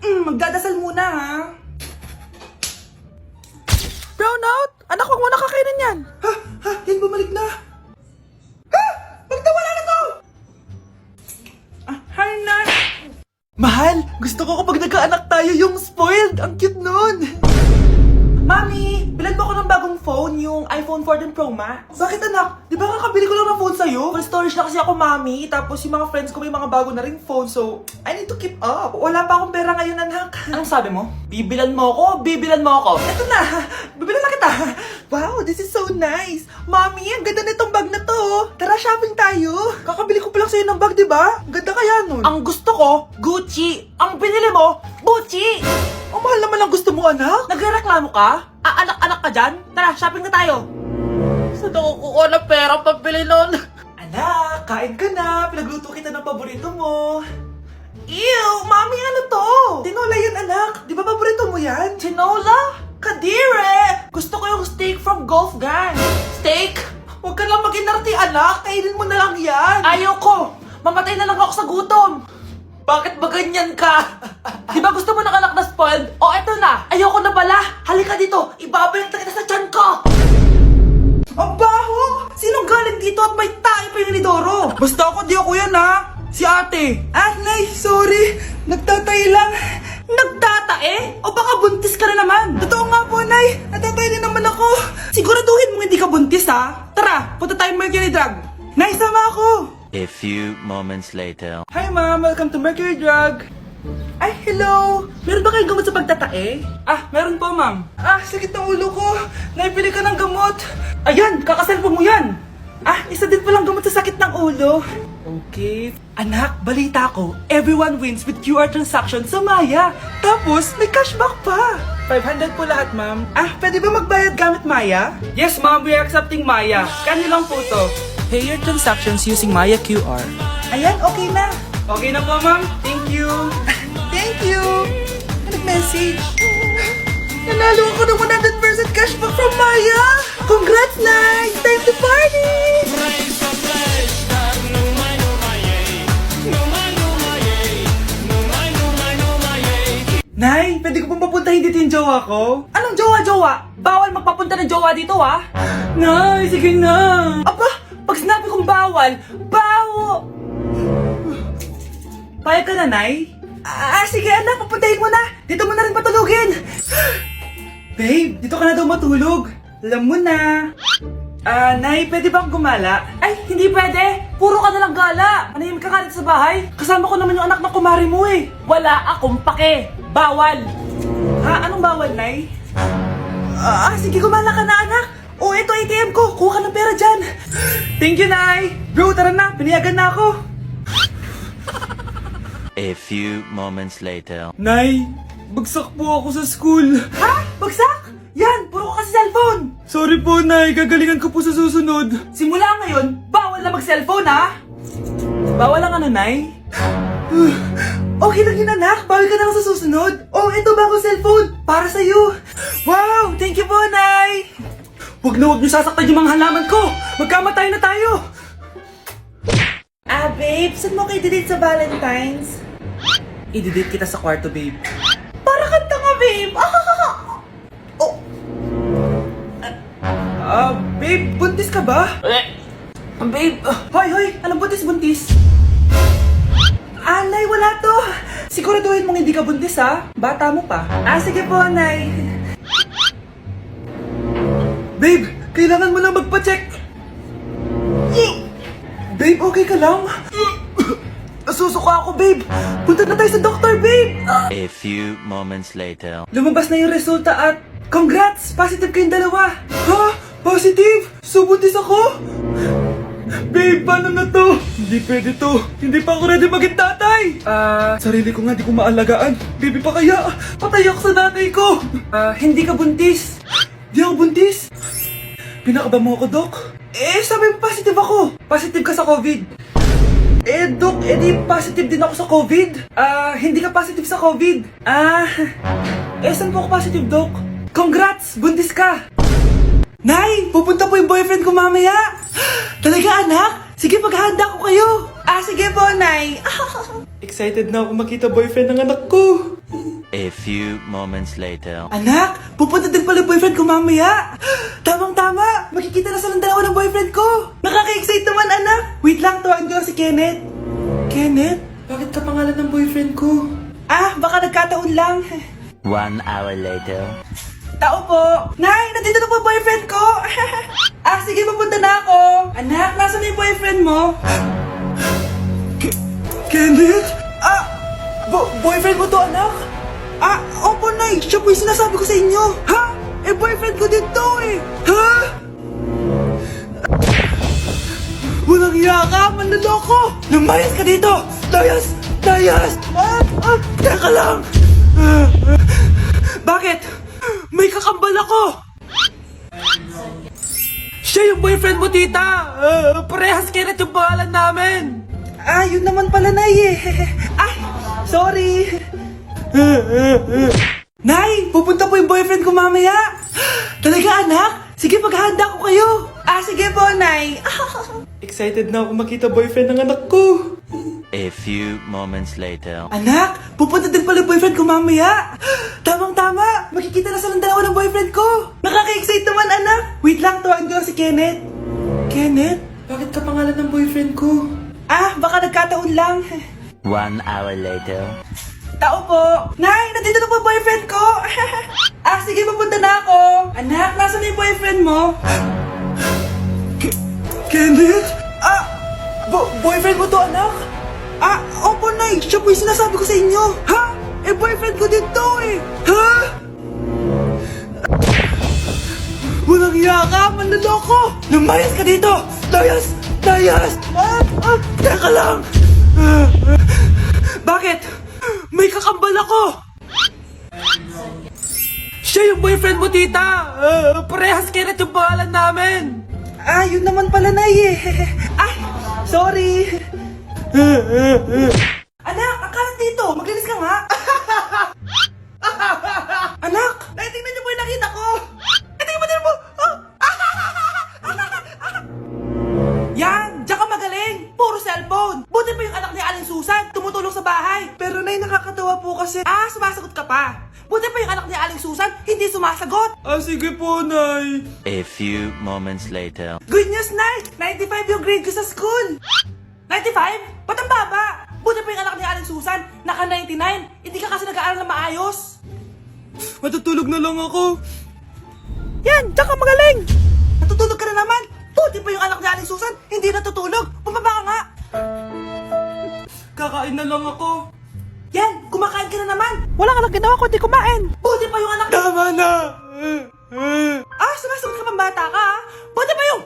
Magdadasal muna, ha? Brownout? Anak, wag mo na kakainin yan. Ha? Yan, bumalik na. Ha? Magtawala na to! Hi, Nay! Mahal, gusto ko kapag nagkaanak tayo yung spoiled. Ang cute nun. Mami, bilan mo ako ng bagong phone, yung iPhone 14 Pro Max. Bakit anak? Di ba kakabili ko lang ng phone sa'yo? Full storage na kasi ako, Mami. Tapos yung mga friends ko may mga bago na ring phone, so I need to keep up. Wala pa akong pera ngayon, anak. Anong sabi mo? Bibilan mo ako? Bibilan mo ako? Eto na, bibilan na kita. Wow, this is so nice. Mommy, ang ganda nitong bag na to. Tara, shopping tayo. Kakabili ko pa lang sa'yo ng bag, di ba? Ganda kaya nun. Ang gusto ko, Gucci. Ang binili mo, Gucci. Ang mahal naman ang gusto mo, anak. Nagrereklamo ka? Anak-anak ka dyan? Tara, shopping na tayo. Saan ako kukuha ng pera pabili nun? Anak, kain ka na. Pinagluto kita ng paborito mo. Ew, Mami, ano to? Tinola yan, anak. Di ba paborito mo yan? Tinola? Kadire! Gusto ko yung steak from Golf Gang. Steak? Huwag ka lang mag-inarti, anak. Kainin mo na lang yan. Ayaw ko! Mamatay na lang ako sa gutom! Bakit ba ganyan ka? Di ba gusto mo ng anak na spoiled? O eto na! Ayoko na pala! Halika dito! Ibabalik na kita sa tiyan ko! Ang baho! Sinong galing dito at may tayo pa yung inidoro? Basta ako, di ako yan, ha? Si ate. Nay, sorry. Nagtatay lang. Nagtatae? O baka buntis ka na naman? Totoo nga po, Nay. Natatay din naman ako. Siguraduhin mo hindi ka buntis, ha? Tara, punta tayo Mercury Drug. Nay, sama ako. A few moments later. Hi, Ma'am. Welcome to Mercury Drug. Ay, hello. Meron ba kayong gamot sa pagtatae? Meron po, Ma'am. Sakit ng ulo ko. Naipili ka ng gamot. Ayan, kakaselfon mo yan. Isa din palang gamot sa sakit ng ulo. Okay. Anak, balita ko, everyone wins with QR transaction sa Maya. Tapos, may cashback pa. 500 po lahat, ma'am. Pwede ba magbayad gamit Maya? Yes, ma'am. We are accepting Maya. Scan niyo lang po to. Pay your transactions using Maya QR. Ayan, okay na. Okay na po, ma'am. Thank you. Thank you. Nag-message. Nanalo ako ng 100% cashback from Maya. Congrats, Nay. Time to party. Nay, pwede ko pong papuntahin dito yung jowa ko? Anong jowa-jowa? Bawal magpapunta ng jowa dito, ha? Nay, sige na. Aba, pag sinabi kong bawal, bawo! Payag ka na, Nay? Sige anak, papuntahin mo na. Dito mo na rin patulugin. Babe, dito ka na daw matulog. Alam mo na. Nay, pwede bang gumala? Ay, hindi pwede. Puro ka nalang gala. Manahimik ka nga dito sa bahay. Kasama ko naman yung anak ng kumari mo eh. Wala akong pake. Bawal. Anong bawal, Nay? Sige, gumala ka na, anak. Ito ATM ko. Kuha ka ng pera dyan. Thank you, Nay. Bro, tara na. Pinayagan na ako. A few moments later. Nay, bagsak po ako sa school. Bagsak? Yan, puro ka kasi cellphone. Sorry po, Nay. Gagalingan ko po sa susunod. Simula ngayon, bawal na mag-cellphone, ha? Bawal ang ano, Nay? Okay lang yun, anak. Bawal ka na lang sa susunod. Ito bagong cellphone. Para sa'yo. Wow, thank you po, Nay. Huwag niyo sasaktan yung mga halaman ko. Magkamatay na tayo. Babe, saan mo kayo i-delete sa Valentine's? I-delete kita sa kwarto, babe. Para kang tanga, babe. Babe, buntis ka ba? Babe, Hoy, anong buntis? Nay, wala to. Siguraduhin mong hindi ka buntis, ha? Bata mo pa. Sige po, Nay. Babe, kailangan mo lang magpa-check. Babe, okay ka lang? Nasusuka ako, babe. Punta na tayo sa doktor, babe. A few moments later. Lumabas na yung resulta at congrats! Positive kayong dalawa. Positive? So buntis ako? Babe, paano na to? Hindi pwede to. Hindi pa ako ready maging tatay. Sarili ko nga di ko maalagaan. Baby pa kaya? Patay ako sa nanay ko. Hindi ka buntis. Di ako buntis. Pinakaba mo ako, Dok? Sabi mo positive ako. Positive ka sa COVID. Dok, di positive din ako sa COVID. Hindi ka positive sa COVID. Saan po ako positive, Dok? Congrats! Buntis ka! Nay! Pupunta po yung boyfriend ko mamaya! Talaga, anak? Sige, paghahanda ko kayo! Sige po, Nay! Excited na ako makita boyfriend ng anak ko! A few moments later. Anak, pupunta din pala boyfriend ko mamaya. Tamang-tama, makikita na silang dalawa ng boyfriend ko. Nakaka-excite naman, anak. Wait lang, tawagin ko lang si Kenneth. Kenneth? Bakit ka pangalan ng boyfriend ko? Ah, baka nagkataon lang. 1 hour later. Tao po. Nay, nandito na po boyfriend ko. Sige, papunta na ako. Anak, nasa na yung boyfriend mo? Kenneth? Boyfriend mo to, anak? Opo, Nay. Siya po yung sinasabi ko sa inyo. Ha? Boyfriend ko din to eh. Ha? Walang hiya ka, manloloko. Lumayas ka dito. Layas! Layas! Teka lang. Bakit? May kakambal ako. Siya yung boyfriend mo, tita. Parehas Kenneth yung pangalan namin. Yun naman pala, Nay eh. Sorry. Nay, pupunta po yung boyfriend ko mamaya. Talaga, anak? Sige, paghahanda ko kayo. Sige po, Nay. Excited na ako makita boyfriend ng anak ko. A few moments later. Anak, pupunta din pala yung boyfriend ko mamaya. Tamang-tama, makikita na silang dalawa ng boyfriend ko. Nakaka-excite naman, anak. Wait lang, tawagin ko lang si Kenneth. Kenneth? Bakit ka pangalan ng boyfriend ko? Baka nagkataon lang. 1 hour later. Tao po. Nay, nandito na po boyfriend ko. Sige, papunta na ako. Anak, nasa na yung boyfriend mo? Kenneth? Boyfriend mo to, anak? Opo, Nay. Siya po yung sinasabi ko sa inyo. Ha? Boyfriend ko din to eh. Ha? Walang hiya ka, manloloko. Lumayas ka dito. Layas! Layas! Teka lang. Bakit? May kakambal ako. Siya yung boyfriend mo, tita. Parehas Kenneth yung pangalan namin. Yun naman pala, Nay eh. Sorry. Anak, akala dito. Maglinis ka nga. Anak, tingnan niyo po yung nakita ko. Tingnan mo. Yan, diyan ka magaling. Puro cellphone. Buti pa yung anak ni Aling Susan, tumutulong sa bahay. Pero Nay, nakakatawa po kasi. Sumasagot ka pa. Buti pa yung anak ni Aling Susan, hindi sumasagot. Sige po, Nay. A few moments later. Good news, Nay. 95 yung grade ko sa school. 95? Ba't ang baba? Buti pa yung anak ni Aling Susan, naka 99. Hindi ka kasi nag-aaral na maayos. Matutulog na lang ako. Yan, diyan ka magaling. Natutulog ka na naman. Buti pa yung anak ni Aling Susan, hindi natutulog. Bumaba ka nga. Kakain na lang ako. Yan, kumakain ka na naman. Wala ka lang ginawa kundi kumain. Buti pa yung anak... Tama na. Sumasagot ka pang bata ka, ha? Buti pa yung...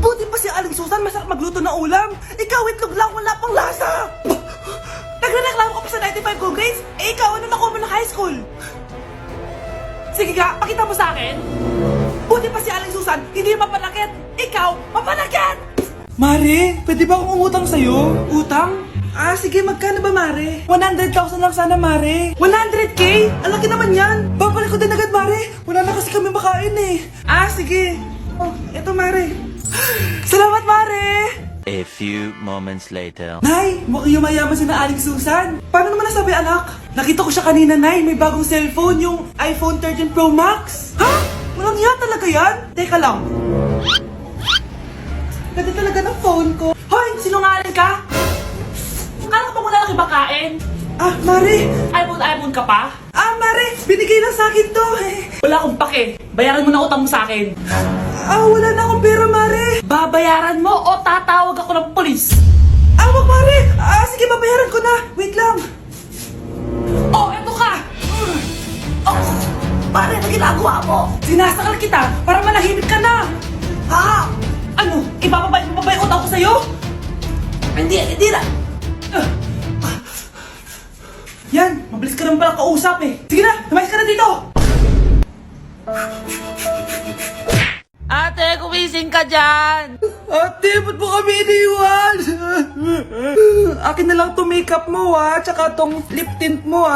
Buti pa si Aling Susan, masarap magluto ng ulam. Ikaw, itlog lang, wala pang lasa. Nagre-reklamo ka pa sa 95 good grades? Ikaw, ano nakuha mo ng high school? Sige ka, pakita mo sa akin. Buti pa si Aling Susan, hindi mapanakit. Ikaw, mapanakit! Mare, pwede ba akong umutang sa'yo? Utang? Sige, magkano ba, Mare? 100,000 lang sana, Mare. 100K? Ang laki naman yan. Babalik ko din agad, Mare. Wala na kasi kami makain eh. Sige. Eto, Mare. Salamat, Mare. A few moments later. Nay, mukhang yumayaman si na Aling Susan. Paano naman nasabi, anak? Nakita ko siya kanina, Nay. May bagong cellphone, yung iPhone 13 Pro Max. Ha? Walang hiya talaga yan? Teka lang. Ganda talaga ng phone ko. Hoy, sinungaling ka? Akala ko pa muna lang ibakain. Mare. iPhone ka pa? Mare, binigay lang sa akin to. Wala akong pake. Bayaran mo na utang mo sa akin. Wala na akong pera, Mare. Babayaran mo o tatawag ako ng polis. Wag, Mare. Sige, babayaran ko na. Wait lang. Eto ka. Pare, na ginagawa mo? Sinasakal kita para manahimik ka na. Ano? Ibababay mo ba yung utang ko sa'yo? Hindi na. Yan, mabilis ka naman pala kausap eh. Sige na, lumayas ka na dito. Ate, kumising ka dyan. Ate, ba't mo kami iniwan? Akin na lang to makeup mo tsaka tong lip tint mo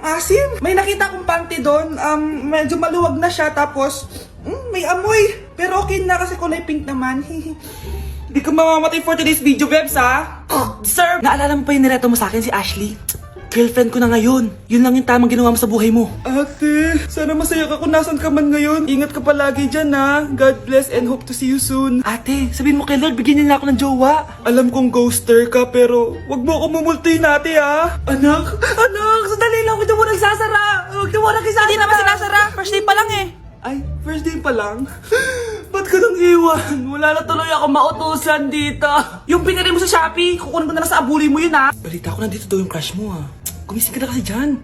Asim, may nakita kong panty doon. Medyo maluwag na siya tapos may amoy. Pero okay na kasi kulay pink naman. Hindi ka mamamatay for today's video, Bebs, Sir, naalala mo pa yung nireto mo sa akin si Ashley? Girlfriend ko na ngayon. Yun lang yung tamang ginawa mo sa buhay mo. Ate, sana masaya ka kung nasan ka man ngayon. Ingat ka palagi dyan ha. God bless and hope to see you soon. Ate, sabihin mo kay Lord, bigyan niya na ako ng jowa. Alam kong ghoster ka pero wag mo ako mumultuin ate ha. Anak, Sandali lang, huwag mo nagsasara. Huwag mo nagsasara. Hindi naman sinasara. First day pa lang eh. ay, first day pa lang? Ba't ka nang iwan? Wala na tuloy ako mautusan dito. Yung pinili mo sa Shopee, kukunin ko na lang sa abuli mo yun ha. Balita ko nandito daw yung crush mo ha. Gumising ka na kasi dyan.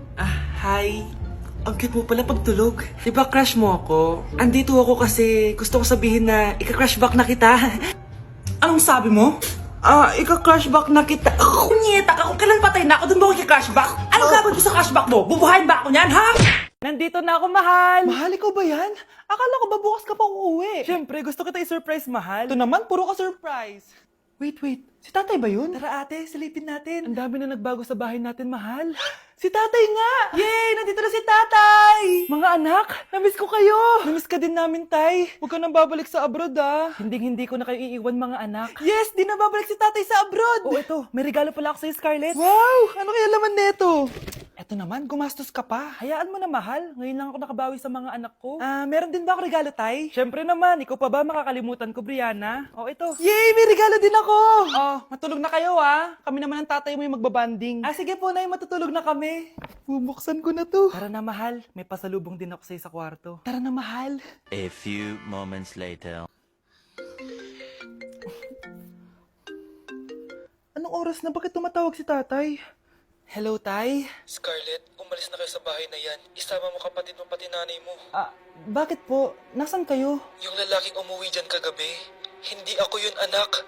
Hi. Ang cute mo pala pagtulog. Diba crush mo ako? Andito ako kasi gusto ko sabihin na ika-crush back na kita. Anong sabi mo? Ika-crush back na kita. Kunyeta ka, kung kailan patay na ako, dun ba ako ika-crush back? Anong gagawin ko sa crush back mo? Bubuhayin ba ako niyan, ha? Nandito na ako, mahal. Mahal, ikaw ba yan? Akala ko ba bukas ka pa uuwi? Siyempre, gusto kita i-surprise, mahal. Ito naman, puro ka surprise. Wait. Si tatay ba yun? Tara ate, silipin natin. Ang dami na nagbago sa bahay natin, mahal. Si tatay nga! Yay! Nandito na si tatay! Mga anak, namiss ko kayo! Namiss ka din namin, tay. Huwag ka nang babalik sa abroad, ah. Hindi ko na kayo iiwan, mga anak. Yes, di na babalik si tatay sa abroad! Oh, ito, may regalo pala ako sa'yo, Scarlett. Wow! Ano kaya laman neto? Eto naman, gumastos ka pa. Hayaan mo na, mahal. Ngayon lang ako nakabawi sa mga anak ko. Meron din ba ako regalo, tay? Siyempre naman, ikaw pa ba makakalimutan ko, Brianna? Oh, ito. Yay! May regalo din ako! Oh, matulog na kayo, ah. Kami naman ang tatay mo yung magbabanding. Sige po, nay, matutulog na kami. Bubuksan ko na to. Tara na, mahal. May pasalubong din ako sa'yo sa kwarto. Tara na, mahal. A few moments later. Anong oras na? Bakit tumatawag si tatay? Hello, tay? Scarlett, umalis na kayo sa bahay na yan. Isama mo kapatid mo pati nanay mo. Bakit po? Nasaan kayo? Yung lalaking umuwi dyan kagabi, hindi ako yun, anak.